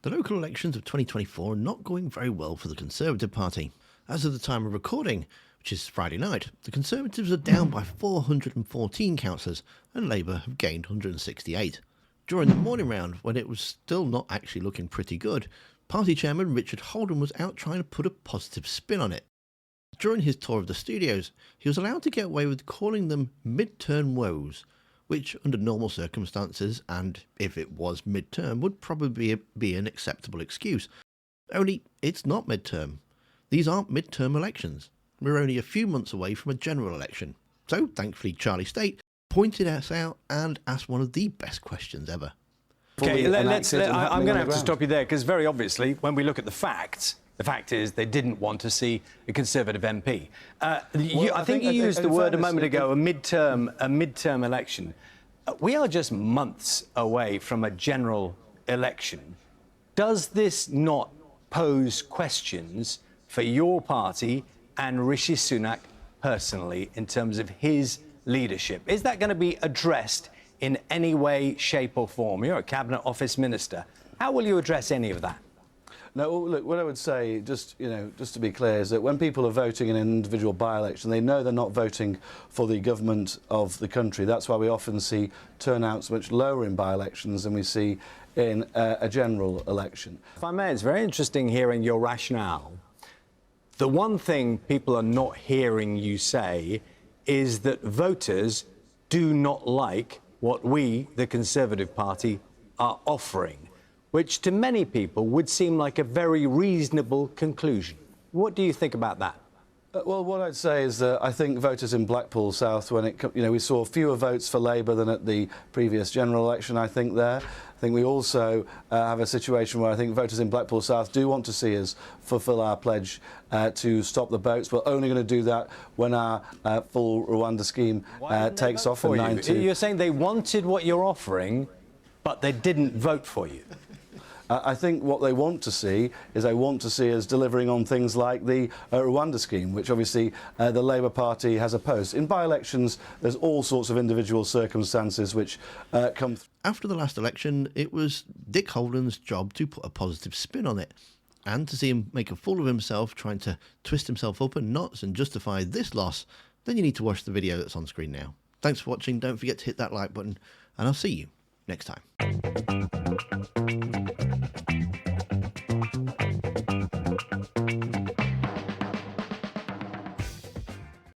The local elections of 2024 are not going very well for the Conservative Party. As of the time of recording, which is Friday night, the Conservatives are down by 414 councillors and Labour have gained 168. During the morning round, when it was still not actually looking pretty good, party chairman Richard Holden was out trying to put a positive spin on it. During his tour of the studios, he was allowed to get away with calling them mid-term woes, which under normal circumstances, and if it was mid-term, would probably be an acceptable excuse. Only, it's not mid-term. These aren't mid-term elections. We're only a few months away from a general election. So, thankfully, Charlie Stayt pointed us out and asked one of the best questions ever. Okay, I'm going to have to stop you there, because very obviously, when we look at the facts, the fact is they didn't want to see a Conservative MP. I think you used the word a moment ago, a mid-term election. We are just months away from a general election. Does this not pose questions for your party and Rishi Sunak personally in terms of his leadership? Is that going to be addressed in any way, shape or form? You're a Cabinet Office Minister. How will you address any of that? No, well, look, what I would say, just to be clear, is that when people are voting in an individual by-election, they know they're not voting for the government of the country. That's why we often see turnouts much lower in by-elections than we see in a general election. If I may, it's very interesting hearing your rationale. The one thing people are not hearing you say is that voters do not like what we, the Conservative Party, are offering, which to many people would seem like a very reasonable conclusion. What do you think about that? Well, what I'd say is that I think voters in Blackpool South, we saw fewer votes for Labour than at the previous general election, I think, there. I think we also have a situation where I think voters in Blackpool South do want to see us fulfil our pledge to stop the boats. We're only going to do that when our full Rwanda scheme takes off in 9-2. You're saying they wanted what you're offering, but they didn't vote for you? I think what they want to see is they want to see us delivering on things like the Rwanda scheme, which obviously the Labour Party has opposed. In by-elections, there's all sorts of individual circumstances which come through. After the last election, it was Dick Holden's job to put a positive spin on it. And to see him make a fool of himself, trying to twist himself up in knots and justify this loss, then you need to watch the video that's on screen now. Thanks for watching. Don't forget to hit that like button, and I'll see you next time.